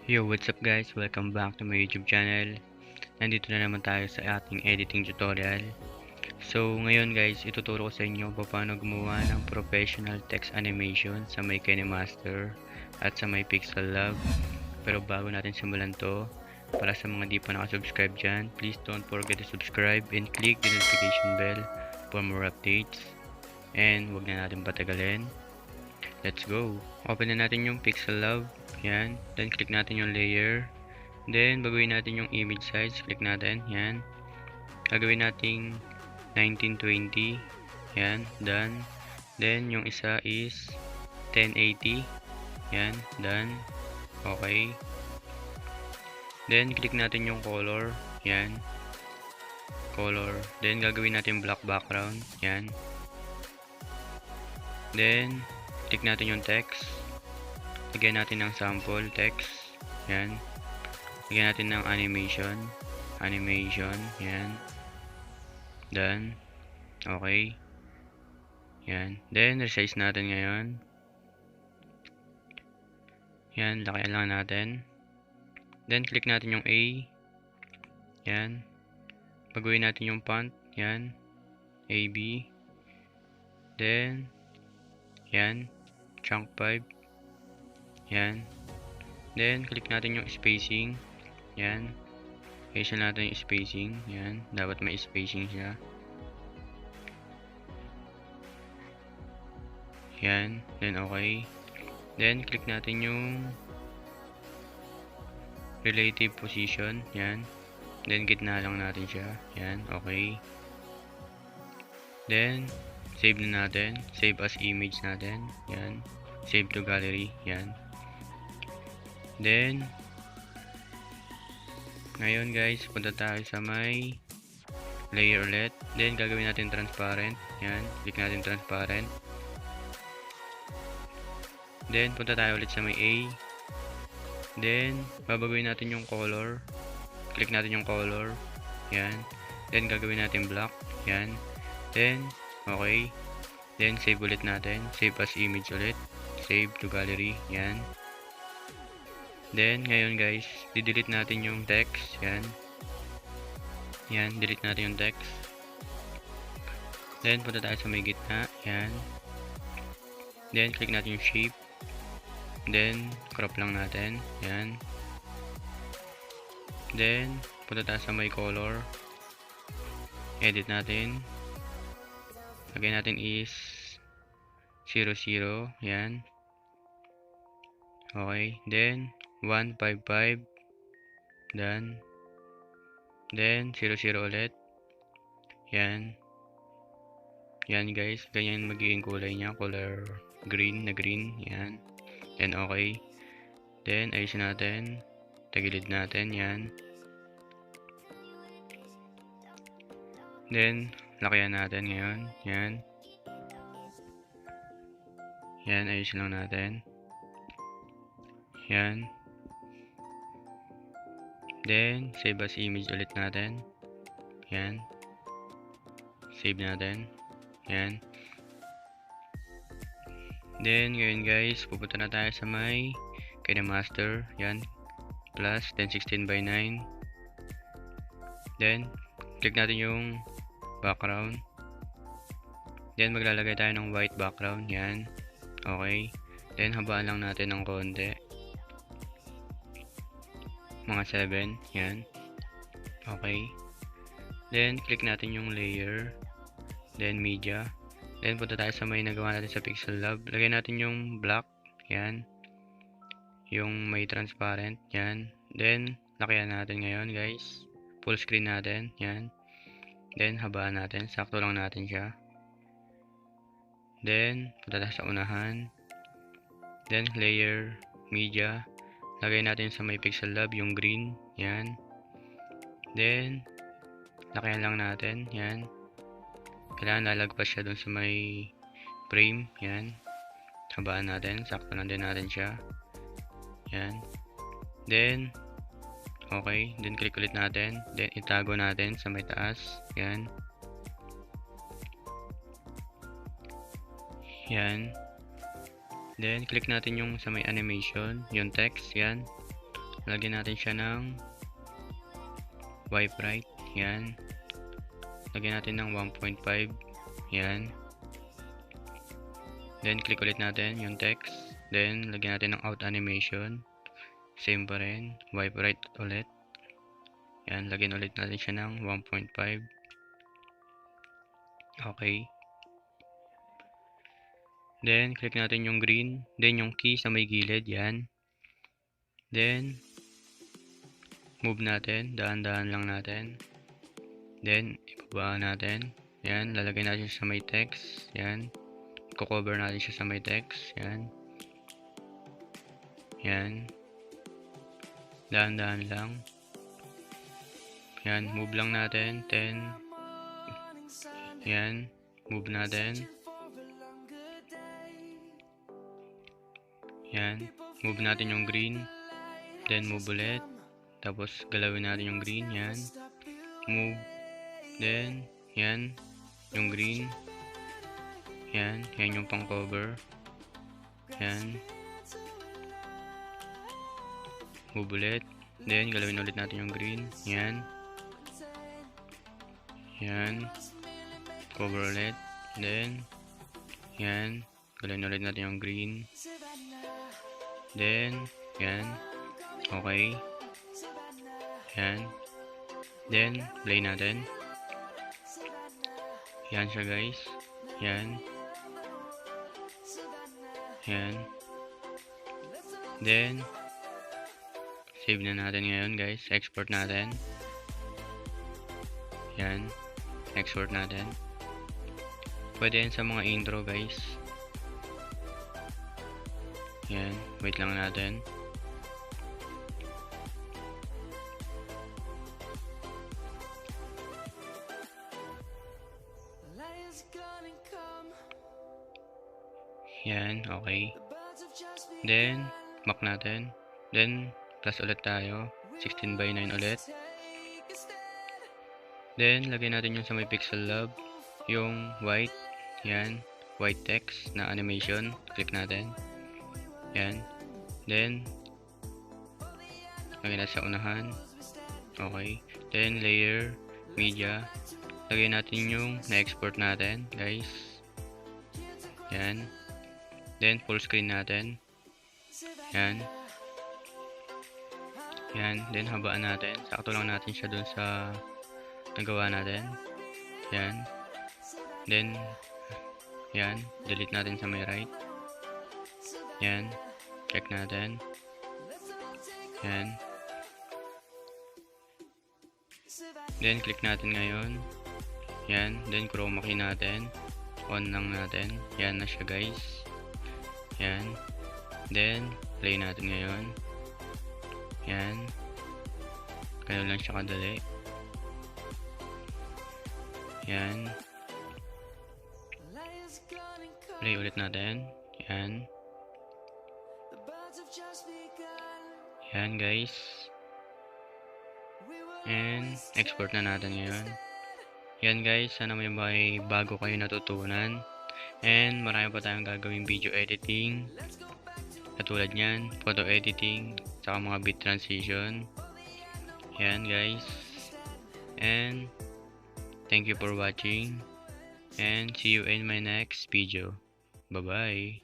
Yo, what's up guys? Welcome back to my YouTube channel. Nandito na naman tayo sa ating editing tutorial. So, ngayon guys, ituturo ko sa inyo paano gumawa ng professional text animation sa may KineMaster at sa may PixelLab. Pero bago natin simulan to, para sa mga di pa nakasubscribe dyan, please don't forget to subscribe and click the notification bell for more updates. And huwag na natin patagalin. Let's go! Open na natin yung PixelLab. Yan. Then, click natin yung layer. Then, baguhin natin yung image size. Click natin. Yan. Gagawin natin 1920. Yan. Done. Then, yung isa is 1080. Yan. Done. Okay. Then, click natin yung color. Yan. Color. Then, gagawin natin black background. Yan. Then, click natin yung text. Lagyan natin ng sample text. Yan. Lagyan natin ng animation. Animation. Yan. Done. Okay. Yan. Then, resize natin ngayon. Yan. Lakayan lang natin. Then, click natin yung A. Yan. Baguhin natin yung font. Yan. AB. Then, yan. Chunk 5. Yan. Then, click natin yung spacing. Yan. Ayusin natin yung spacing. Yan. Dapat may spacing siya. Yan. Then, okay. Then, click natin yung relative position. Yan. Then, gitna lang natin siya. Yan. Okay. Then, save na natin. Save as image natin. Yan. Save to gallery. Yan. Then, ngayon guys, punta tayo sa may layer ulit. Then, gagawin natin transparent. Yan. Click natin transparent. Then, punta tayo ulit sa may A. Then, babaguhin natin yung color. Click natin yung color. Yan. Then, gagawin natin black. Yan. Then, okay. Then, save ulit natin. Save as image ulit. Save to gallery. Yan. Then, ngayon guys, di-delete natin yung text. Yan. Yan, delete natin yung text. Then, punta tayo sa may gitna. Yan. Then, click natin yung shape. Then, crop lang natin. Yan. Then, punta tayo sa may color. Edit natin. Lagay natin is 00. Yan. Okay. Then, 155. Done. Then, 00 ulit. Yan. Yan guys. Ganyan magiging kulay niya. Color green na green. Yan. Then, okay. Then, ayusin natin. Tagilid natin. Yan. Then, lakayan natin ngayon. Yan. Yan. Ayusin lang natin. Yan. Then, save as image ulit natin. Yan. Save natin. Yan. Then, ngayon guys, pupunta na tayo sa may KineMaster. Yan. Plus, 1016:9. Then, click natin yung background. Then, maglalagay tayo ng white background. Yan. Okay. Then, habaan lang natin ng konti. Mga 7. Yan. Okay. Then, click natin yung layer. Then, media. Then, punta tayo sa may nagawa natin sa PixelLab. Lagay natin yung black. Yan. Yung may transparent. Yan. Then, lakayan natin ngayon, guys. Full screen natin. Yan. Then, habaan natin. Sakto lang natin siya. Then, punta tayo sa unahan. Then, layer, media. Lagay natin sa may PixelLab yung green. Yan. Then, lakayan lang natin. Yan. Kailangan lalagpas siya dun sa may frame. Yan. Habaan natin. Sakto lang din natin siya. Yan. Then, okay. Then, click ulit natin. Then, itago natin sa may taas. Yan. Yan. Then, click natin yung sa may animation, yung text, yan. lagyan natin siya ng wipe right. Yan. Lagyan natin ng 1.5. Yan. Then, click ulit natin yung text. Then, lagyan natin ng out animation. Same pa rin. Wipe right ulit. Yan. Lagyan ulit natin siya ng 1.5. Okay. Then, click natin yung green. Then, yung key sa may gilid. Yan. Then, move natin. Daan-daan lang natin. Then, ibaba natin. Yan. Lalagay natin siya sa may text. Yan. Cover natin siya sa may text. Yan. Yan. Daan-daan lang. Yan. Move lang natin. 10. Yan. Move natin. Yan. Move natin yung green. Then, move ulit. Tapos, galawin natin yung green. Yan. Move. Then, yan. Yung green. Yan. Yan yung pang cover. Yan. Move ulit. Then, galawin ulit natin yung green. Yan. Yan. Cover ulit. Then, yan. Galawin ulit natin yung green. Then, yan. Okay. Yan. Then, play natin. Yan siya guys. Yan. Yan. Then, save na natin ngayon guys. Export natin. Yan. Export natin. Pwede yan sa mga intro guys. Yan. Wait lang natin. Yan. Okay. Then, back natin. Then, plus ulit tayo. 16:9 ulit. Then, lagay natin yung sa may PixelLab. Yung white. Yan. White text na animation. Click natin. Yan. Then, lagay natin sa unahan. Okay. Then, layer. Media. Lagay natin yung na-export natin, guys. Yan. Then, full screen natin. Yan. Yan. Then, habaan natin. Sakto lang natin siya dun sa nagawa natin. Yan. Then, yan. Delete natin sa may right. Yan. Check natin. Yan. Then, click natin ngayon. Yan. Then, chroma key natin. On lang natin. Yan na siya guys. Yan. Then, play natin ngayon. Yan. Ganun lang siya kadali. Yan. Play ulit natin. Yan. Yan guys. And, export na natin ngayon. Yan guys. Sana may bago kayo natutunan. And, marami pa tayong gagawing video editing. Katulad nyan, photo editing, saka mga bit transition. Yan guys. And, thank you for watching. And, see you in my next video. Bye-bye.